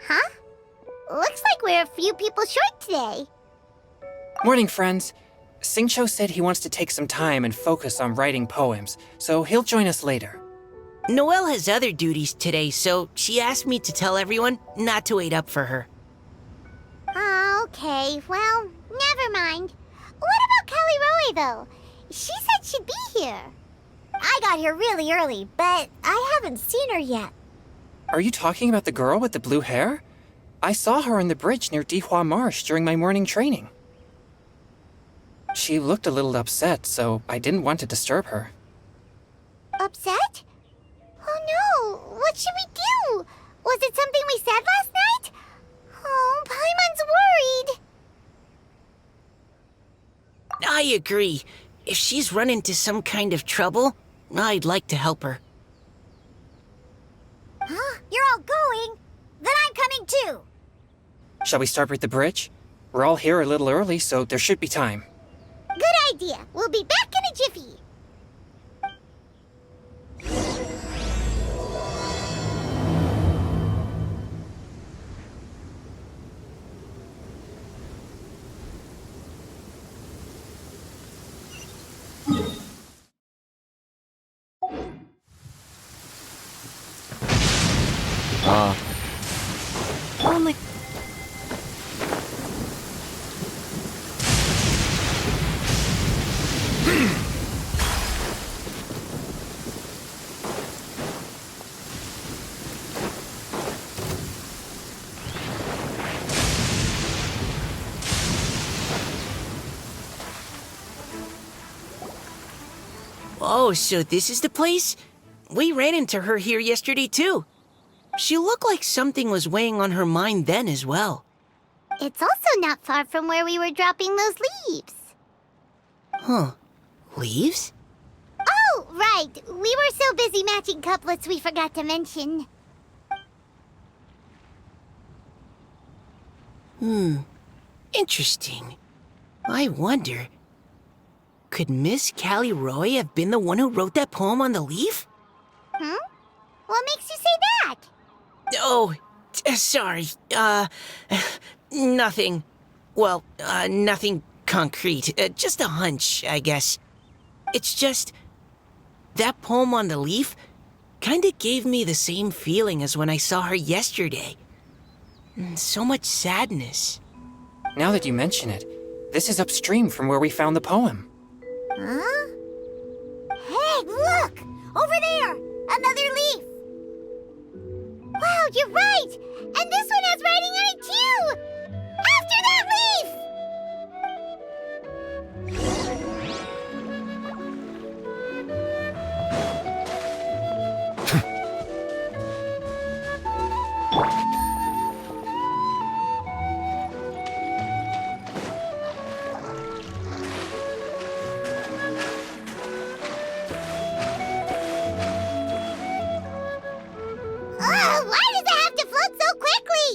Huh? Looks like we're a few people short today. Morning, friends. Singcho said he wants to take some time and focus on writing poems, so he'll join us later. Noelle has other duties today, so she asked me to tell everyone not to wait up for her. Okay, well, never mind. What about Callie Roy, though? She said she'd be here. I got here really early, but I haven't seen her yet. Are you talking about the girl with the blue hair? I saw her on the bridge near Dihua Marsh during my morning training. She looked a little upset, so I didn't want to disturb her. Upset? Oh no, what should we do? Was it something we said last night? Oh, Paimon's worried. I agree. If she's run into some kind of trouble, I'd like to help her. Huh? You're all going? Then I'm coming too. Shall we start with the bridge? We're all here a little early, so there should be time. Good idea. We'll be back in a jiffy. Only... Oh, so this is the place? We ran into her here yesterday, too. She looked like something was weighing on her mind then as well. It's also not far from where we were dropping those leaves. Huh. Leaves? Oh, right. We were so busy matching couplets we forgot to mention. Interesting. I wonder... Could Miss Callie Roy have been the one who wrote that poem on the leaf? What makes you say that? Oh, sorry. Nothing. Well, nothing concrete. Just a hunch, I guess. It's just... That poem on the leaf kinda gave me the same feeling as when I saw her yesterday. So much sadness. Now that you mention it, this is upstream from where we found the poem. Huh? Hey, look! Over there! Another leaf! Wow, you're right! And this one has writing on it too! After that leaf! Why does it have to float so quickly?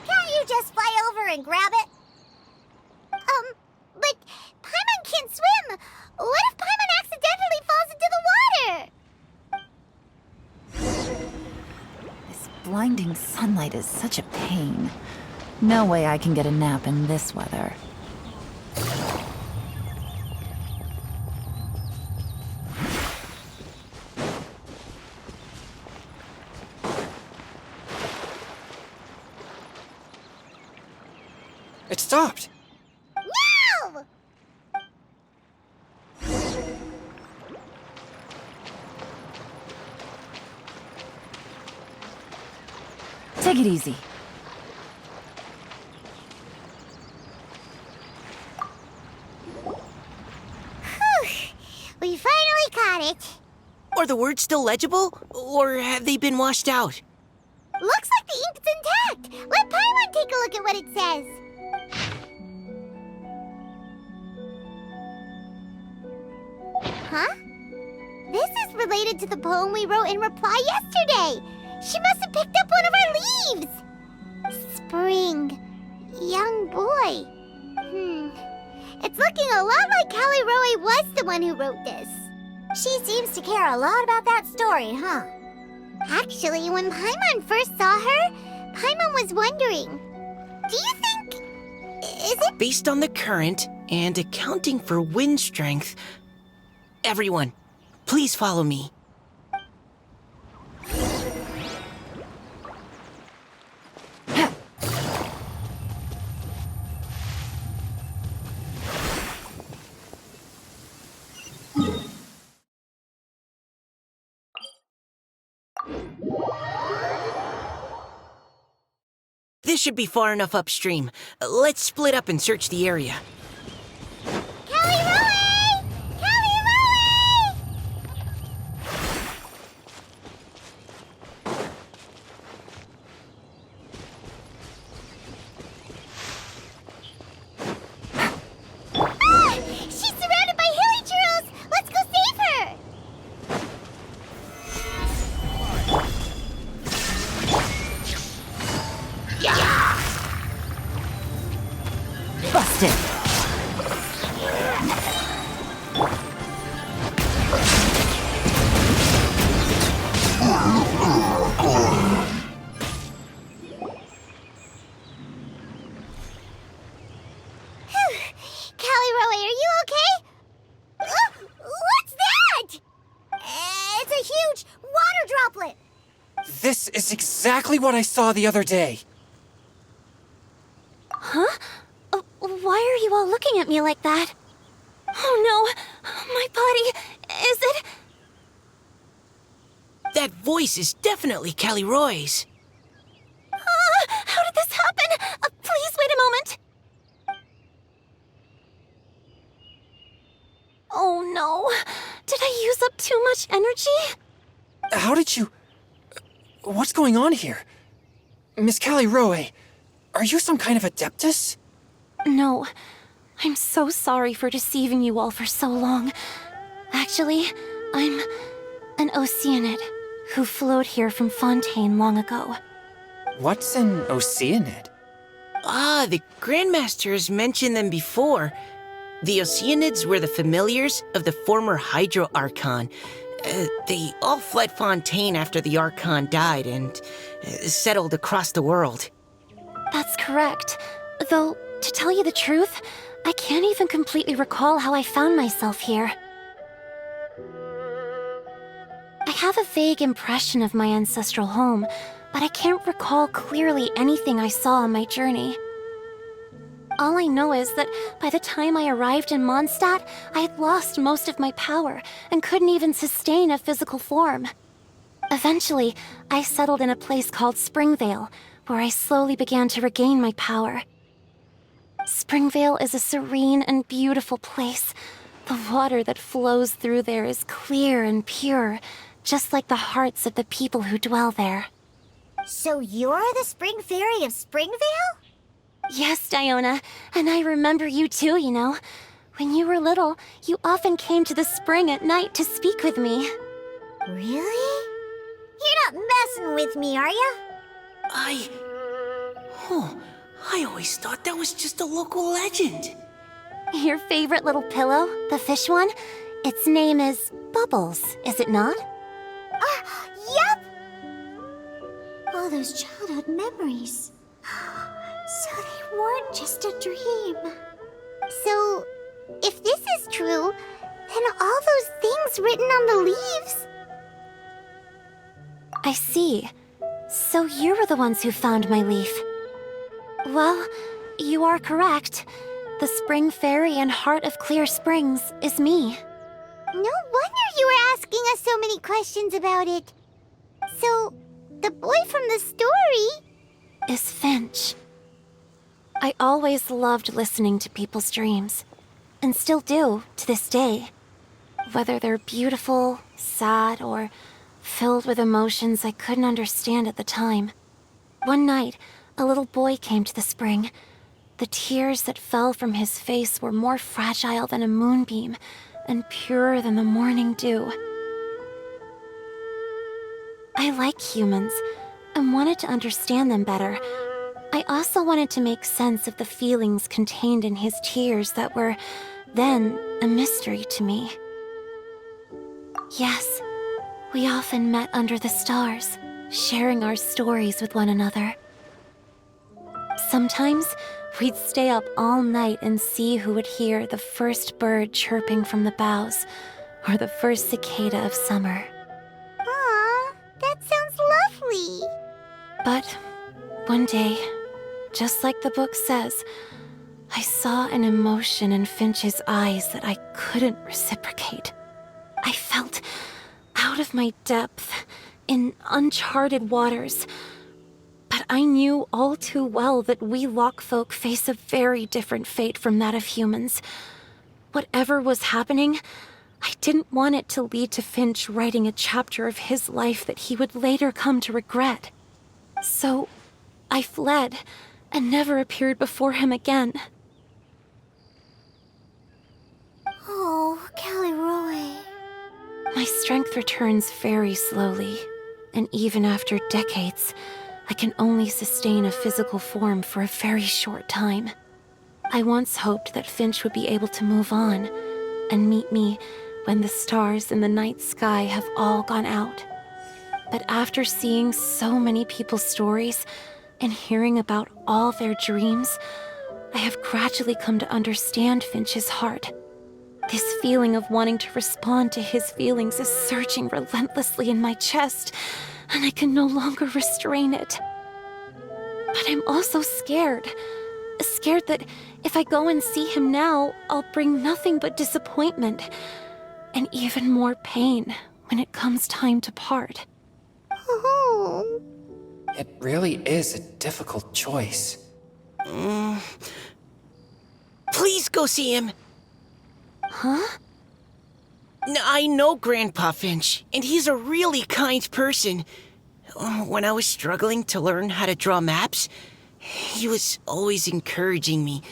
Can't you just fly over and grab it? But Paimon can't swim. What if Paimon accidentally falls into the water? This blinding sunlight is such a pain. No way I can get a nap in this weather. It stopped! No! Take it easy. We finally caught it. Are the words still legible? Or have they been washed out? Looks like the ink's intact. Let Paimon take a look at what it says. Huh? This is related to the poem we wrote in reply yesterday. She must have picked up one of our leaves. Spring. Young boy. It's looking a lot like Callie Roe was the one who wrote this. She seems to care a lot about that story, huh? Actually, when Paimon first saw her, Paimon was wondering, do you think... is it... Based on the current and accounting for wind strength, everyone, please follow me. This should be far enough upstream. Let's split up and search the area. Callie Roe! Callie Roe! Ah! She's surrounded by hilly churros! Let's go save her! Busted. Callie Roe, are you okay? What's that? It's a huge water droplet. This is exactly what I saw the other day. Huh? Why are you all looking at me like that? Oh no, my body, is it? That voice is definitely Callie Roy's. How did this happen? Please wait a moment. Oh no, did I use up too much energy? How did you... What's going on here? Miss Callie Roe, are you some kind of adeptus? No, I'm so sorry for deceiving you all for so long. Actually, I'm an Oceanid who flowed here from Fontaine long ago. What's an Oceanid? Ah, the Grandmaster has mentioned them before. The Oceanids were the familiars of the former Hydro Archon. They all fled Fontaine after the Archon died and settled across the world. That's correct. Though, to tell you the truth, I can't even completely recall how I found myself here. I have a vague impression of my ancestral home, but I can't recall clearly anything I saw on my journey. All I know is that by the time I arrived in Mondstadt, I had lost most of my power and couldn't even sustain a physical form. Eventually, I settled in a place called Springvale, where I slowly began to regain my power. Springvale is a serene and beautiful place. The water that flows through there is clear and pure, just like the hearts of the people who dwell there. So you're the Spring Fairy of Springvale? Yes, Diona, and I remember you too, you know. When you were little, you often came to the spring at night to speak with me. Really? You're not messing with me, are ya? I always thought that was just a local legend. Your favorite little pillow, the fish one? Its name is Bubbles, is it not? Yep! All those childhood memories. So they weren't just a dream. So, if this is true, then all those things written on the leaves... I see. So you were the ones who found my leaf. Well, you are correct. The Spring Fairy and Heart of Clear Springs is me. No wonder you were asking us so many questions about it. So, the boy from the story... Is Finch. I always loved listening to people's dreams, and still do to this day. Whether they're beautiful, sad, or filled with emotions I couldn't understand at the time. One night, a little boy came to the spring. The tears that fell from his face were more fragile than a moonbeam, and purer than the morning dew. I like humans and wanted to understand them better. I also wanted to make sense of the feelings contained in his tears that were then a mystery to me. Yes, we often met under the stars, sharing our stories with one another. Sometimes we'd stay up all night and see who would hear the first bird chirping from the boughs or the first cicada of summer. Aw, that sounds lovely. But one day, just like the book says, I saw an emotion in Finch's eyes that I couldn't reciprocate. I felt out of my depth, in uncharted waters. But I knew all too well that we Lockfolk face a very different fate from that of humans. Whatever was happening, I didn't want it to lead to Finch writing a chapter of his life that he would later come to regret. So, I fled, and never appeared before him again. Oh, Callie. My strength returns very slowly, and even after decades, I can only sustain a physical form for a very short time. I once hoped that Finch would be able to move on, and meet me when the stars in the night sky have all gone out. But after seeing so many people's stories, and hearing about all their dreams, I have gradually come to understand Finch's heart. This feeling of wanting to respond to his feelings is surging relentlessly in my chest, and I can no longer restrain it. But I'm also scared. Scared that if I go and see him now, I'll bring nothing but disappointment, and even more pain when it comes time to part. Oh. It really is a difficult choice. Please go see him. Huh? I know Grandpa Finch, and he's a really kind person. When I was struggling to learn how to draw maps, he was always encouraging me,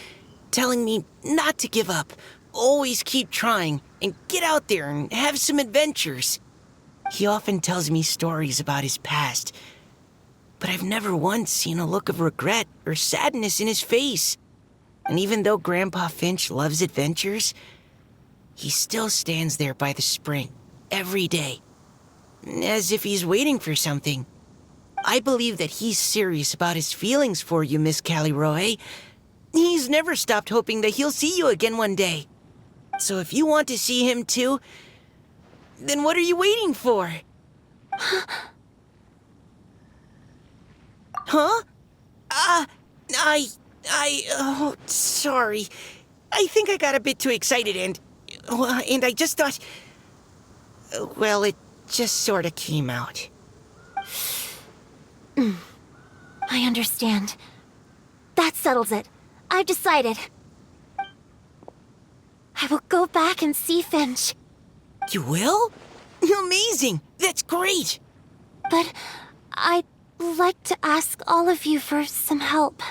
telling me not to give up, always keep trying, and get out there and have some adventures. He often tells me stories about his past, but I've never once seen a look of regret or sadness in his face. And even though Grandpa Finch loves adventures, he still stands there by the spring, every day, as if he's waiting for something. I believe that he's serious about his feelings for you, Miss Callie. He's never stopped hoping that he'll see you again one day. So if you want to see him too, then what are you waiting for? Huh? Oh, sorry. I think I got a bit too excited and I just thought, well, it just sort of came out. I understand. That settles it. I've decided. I will go back and see Finch. You will? Amazing! That's great! But I'd like to ask all of you for some help.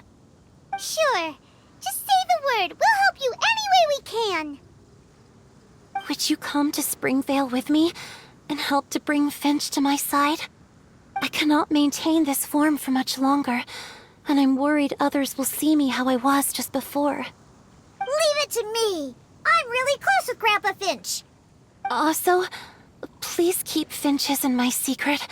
Sure. Just say the word. We'll help you any way we can. Would you come to Springvale with me and help to bring Finch to my side? I cannot maintain this form for much longer, and I'm worried others will see me how I was just before. Leave it to me. I'm really close with Grandpa Finch. Also, please keep Finch's in my secret.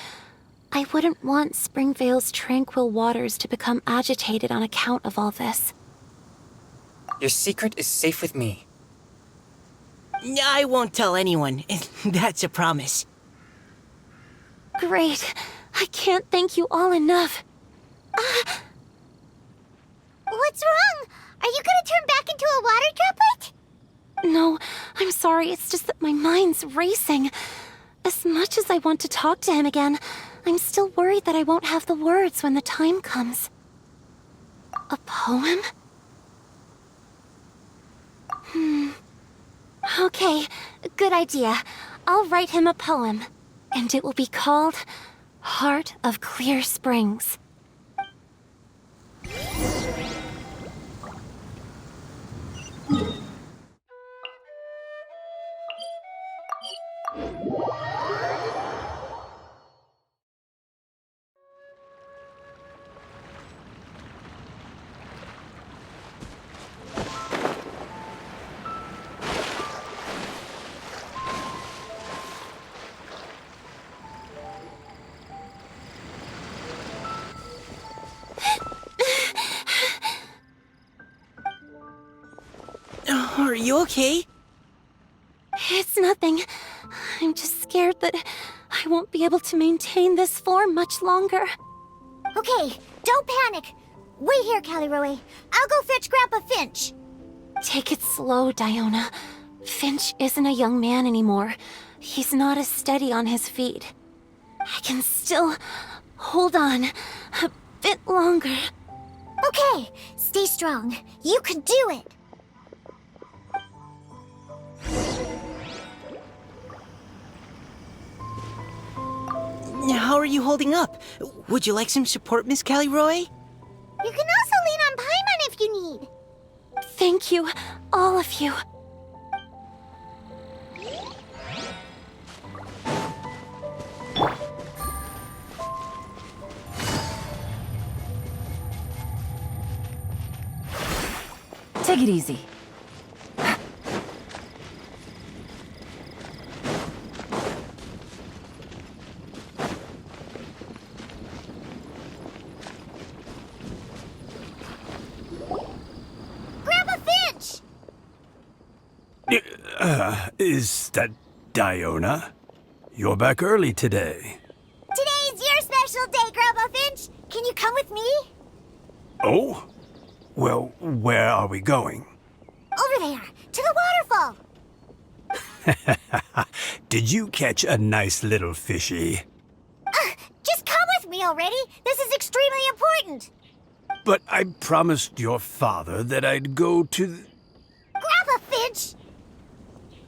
I wouldn't want Springvale's tranquil waters to become agitated on account of all this. Your secret is safe with me. I won't tell anyone. That's a promise. Great. I can't thank you all enough. What's wrong? Are you gonna turn back into a water droplet? No, I'm sorry. It's just that my mind's racing. As much as I want to talk to him again, I'm still worried that I won't have the words when the time comes. A poem? Okay, good idea. I'll write him a poem, and it will be called Heart of Clear Springs. Are you okay? It's nothing. I'm just scared that I won't be able to maintain this form much longer. Okay, don't panic. Wait here, Caliroe. I'll go fetch Grandpa Finch. Take it slow, Diona. Finch isn't a young man anymore. He's not as steady on his feet. I can still hold on a bit longer. Okay, stay strong. You can do it. How are you holding up? Would you like some support, Miss Caliroy? You can also lean on Paimon if you need. Thank you, all of you. Take it easy. Grandpa Finch! Is that Diona? You're back early today. Today's your special day, Grandpa Finch. Can you come with me? Oh? Well, where are we going? Over there, to the waterfall. Did you catch a nice little fishy? Just come with me already. This is extremely important. But I promised your father that I'd go to the... Grandpa Finch!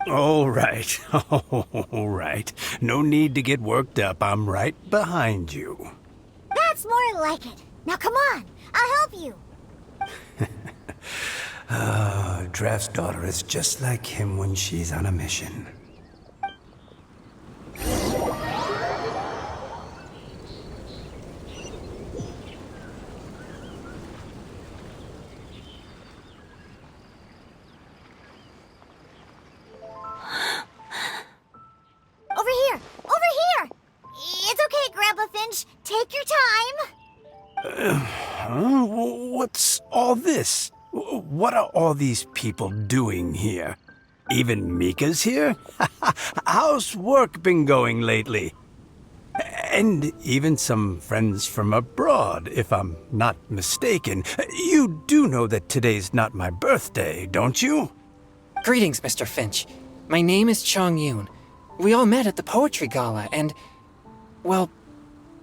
All right, all right. No need to get worked up. I'm right behind you. That's more like it. Now come on, I'll help you. Draft's daughter is just like him when she's on a mission. Over here! Over here! It's okay, Grandpa Finch. Take your time. What's all this? What are all these people doing here? Even Mika's here? How's work been going lately? And even some friends from abroad, if I'm not mistaken. You do know that today's not my birthday, don't you? Greetings, Mr. Finch. My name is Chong Yoon. We all met at the poetry gala, and, well,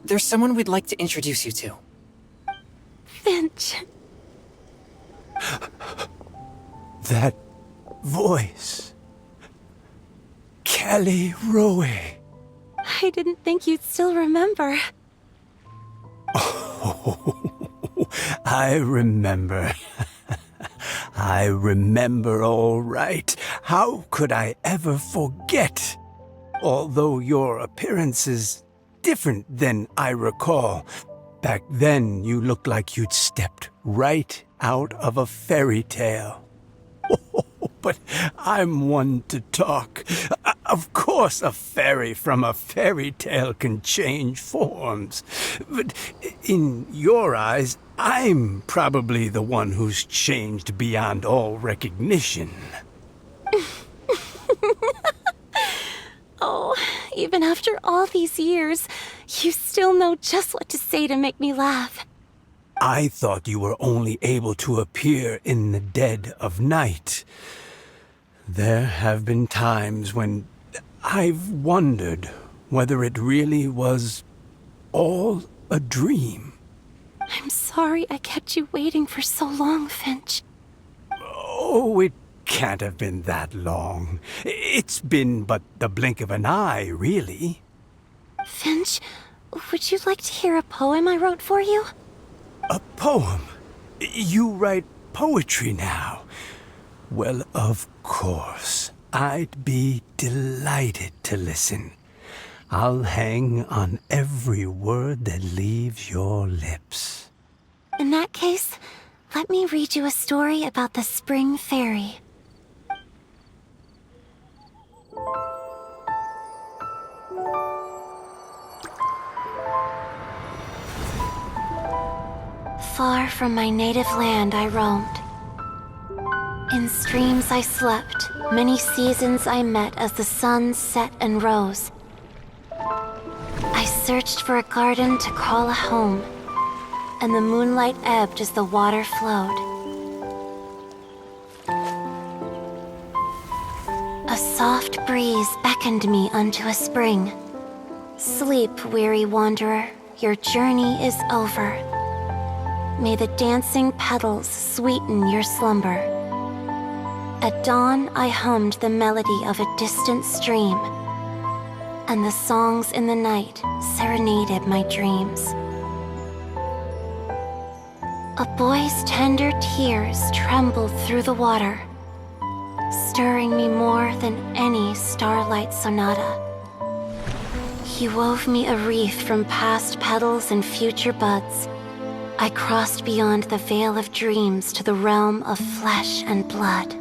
there's someone we'd like to introduce you to. Finch. That voice. Caliroe. I didn't think you'd still remember. Oh, I remember. I remember all right. How could I ever forget? Although your appearance is different than I recall. Back then, you looked like you'd stepped right out of a fairy tale. Oh, but I'm one to talk. Of course, a fairy from a fairy tale can change forms. But in your eyes, I'm probably the one who's changed beyond all recognition. Oh, even after all these years, you still know just what to say to make me laugh. I thought you were only able to appear in the dead of night. There have been times when I've wondered whether it really was all a dream. I'm sorry I kept you waiting for so long, Finch. Oh, it can't have been that long. It's been but the blink of an eye, really. Finch, would you like to hear a poem I wrote for you? A poem? You write poetry now? Well, of course. I'd be delighted to listen. I'll hang on every word that leaves your lips. In that case, let me read you a story about the Spring Fairy. Far from my native land I roamed. In streams I slept, many seasons I met as the sun set and rose. I searched for a garden to call a home, and the moonlight ebbed as the water flowed. A soft breeze beckoned me unto a spring. Sleep, weary wanderer, your journey is over. May the dancing petals sweeten your slumber. At dawn, I hummed the melody of a distant stream, and the songs in the night serenaded my dreams. A boy's tender tears trembled through the water, stirring me more than any starlight sonata. He wove me a wreath from past petals and future buds. I crossed beyond the veil of dreams to the realm of flesh and blood.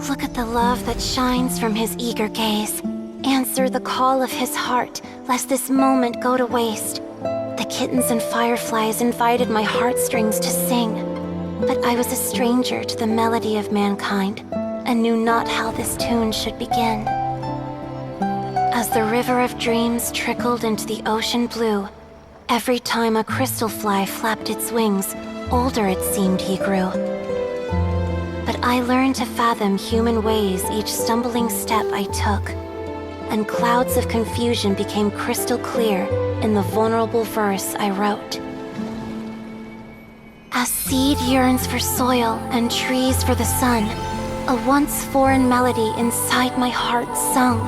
Look at the love that shines from his eager gaze. Answer the call of his heart, lest this moment go to waste. The kittens and fireflies invited my heartstrings to sing, but I was a stranger to the melody of mankind, and knew not how this tune should begin. As the river of dreams trickled into the ocean blue, every time a crystal fly flapped its wings, older it seemed he grew. But I learned to fathom human ways each stumbling step I took, and clouds of confusion became crystal clear in the vulnerable verse I wrote. As seed yearns for soil and trees for the sun, a once foreign melody inside my heart sung,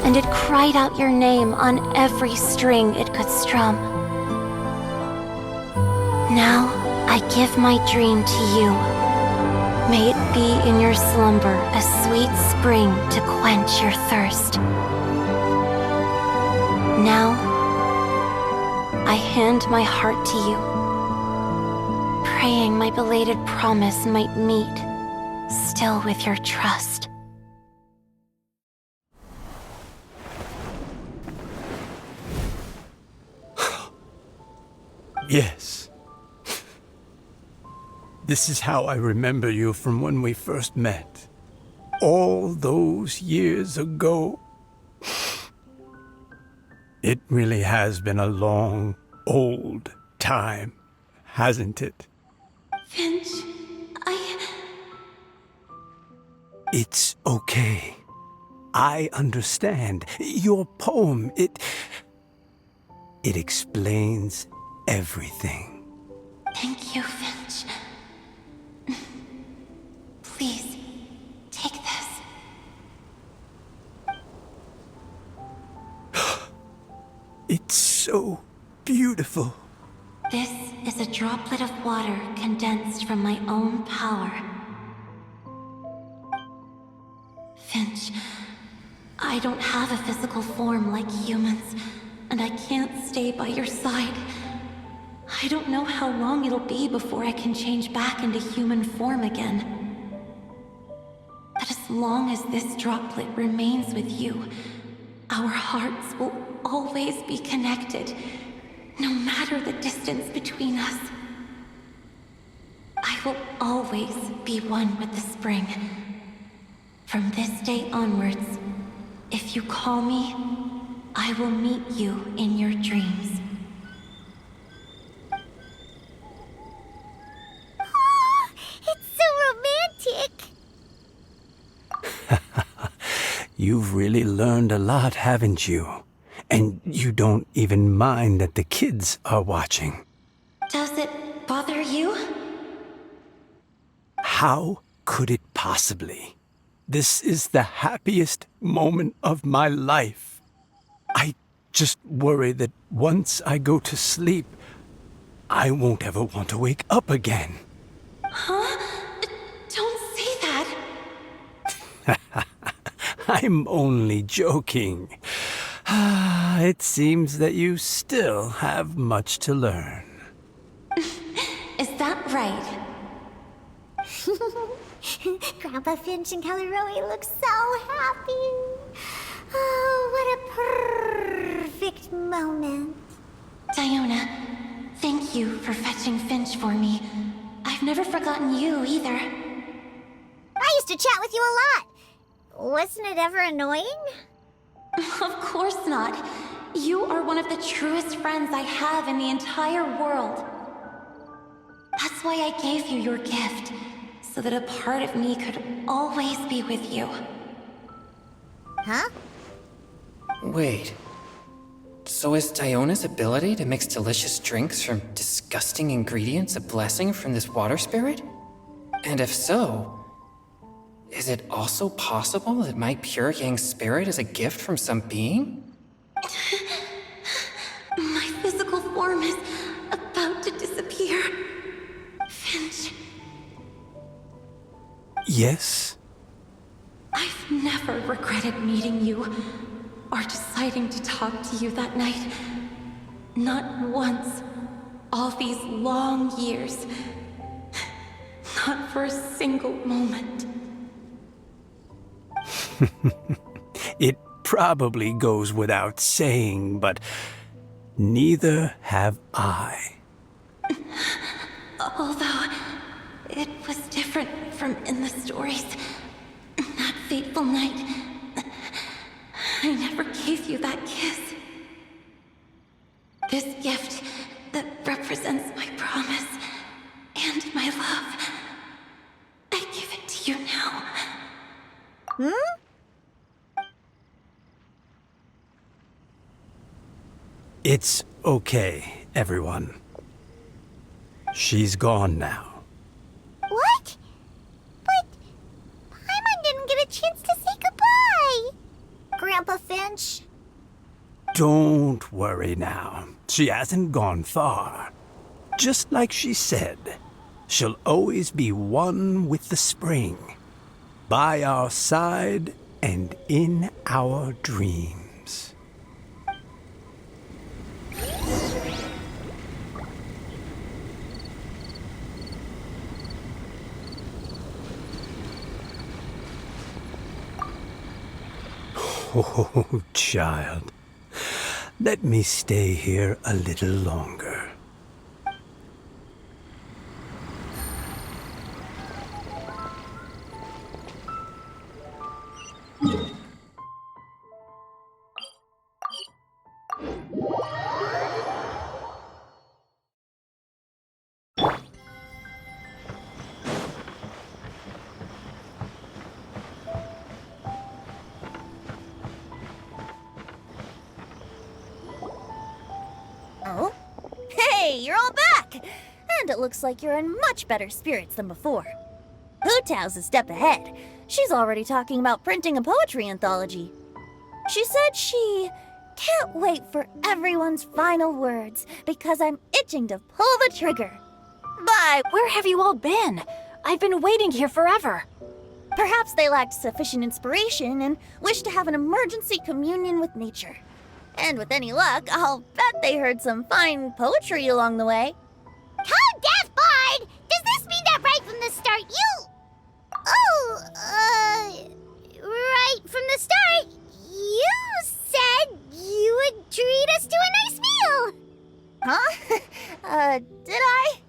and it cried out your name on every string it could strum. Now I give my dream to you. May it be in your slumber a sweet spring to quench your thirst. Now, I hand my heart to you, praying my belated promise might meet, still with your trust. Yes. This is how I remember you from when we first met. All those years ago. It really has been a long, old time, hasn't it? Finch, It's okay. I understand. Your poem, it explains everything. Thank you, Finch. Please, take this. It's so beautiful. This is a droplet of water condensed from my own power. Finch, I don't have a physical form like humans, and I can't stay by your side. I don't know how long it'll be before I can change back into human form again. But as long as this droplet remains with you, our hearts will always be connected, no matter the distance between us. I will always be one with the spring. From this day onwards, if you call me, I will meet you in your dreams. Oh, it's so romantic. You've really learned a lot, haven't you? And you don't even mind that the kids are watching. Does it bother you? How could it possibly? This is the happiest moment of my life. I just worry that once I go to sleep, I won't ever want to wake up again. Huh? Don't say that. I'm only joking. It seems that you still have much to learn. Is that right? Grandpa Finch and Kelly Rowie look so happy. Oh, what a perfect moment. Diona, thank you for fetching Finch for me. I've never forgotten you either. used to chat with you a lot. Wasn't it ever annoying? Of course not. You are one of the truest friends I have in the entire world. That's why I gave you your gift, so that a part of me could always be with you. Huh? Wait. So is Diona's ability to mix delicious drinks from disgusting ingredients a blessing from this water spirit? And if so, is it also possible that my pure yang spirit is a gift from some being? My physical form is about to disappear. Finch, Yes? I've never regretted meeting you or deciding to talk to you that night. Not once. All these long years. Not for a single moment. It probably goes without saying, but neither have I. Although it was different from in the stories. That fateful night, I never gave you that kiss. This gift that represents my promise and my love, I give it to you now. It's okay, everyone. She's gone now. What? But Paimon didn't get a chance to say goodbye. Grandpa Finch? Don't worry now. She hasn't gone far. Just like she said, she'll always be one with the spring. By our side and in our dreams. Oh, child. Let me stay here a little longer. Oh? Hey, you're all back! And it looks like you're in much better spirits than before. Hu-Tao's a step ahead. She's already talking about printing a poetry anthology. She said she can't wait for everyone's final words because I'm itching to pull the trigger. But Where have you all been? I've been waiting here forever. perhaps they lacked sufficient inspiration and wished to have an emergency communion with nature. And with any luck, I'll bet they heard some fine poetry along the way. Code Death Bard! Does this mean that right from the start you... right from the start, you said you would treat us to a nice meal! Huh? Did I?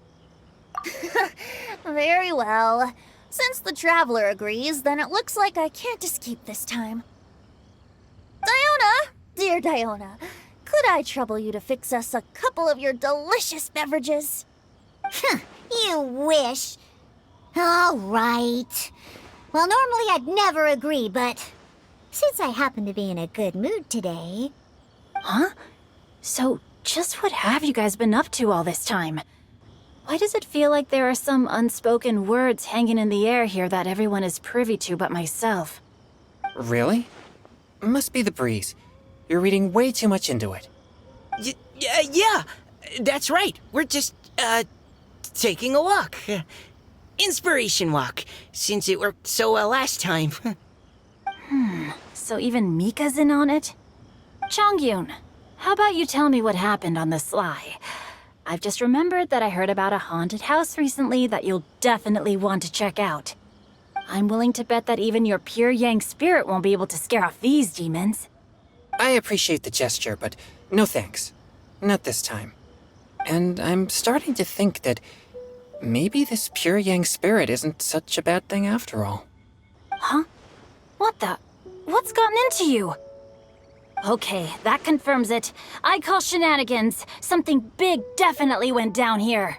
Very well. Since the traveler agrees, then it looks like I can't escape this time. Diona! Dear Diona, could I trouble you to fix us a couple of your delicious beverages? You wish. All right. Well, normally I'd never agree, but since I happen to be in a good mood today... Huh? So, just what have you guys been up to all this time? Why does it feel like there are some unspoken words hanging in the air here that everyone is privy to but myself? Really? Must be the breeze. You're reading way too much into it. Yeah, that's right. We're just, taking a walk. Inspiration walk, since it worked so well last time. So even Mika's in on it? Chongyun, how about you tell me what happened on the sly? I've just remembered that I heard about a haunted house recently that you'll definitely want to check out. I'm willing to bet that even your pure yang spirit won't be able to scare off these demons. I appreciate the gesture, but no thanks. Not this time. And I'm starting to think that maybe this pure yang spirit isn't such a bad thing after all. Huh? What the? What's gotten into you? Okay, that confirms it. I call shenanigans. Something big definitely went down here.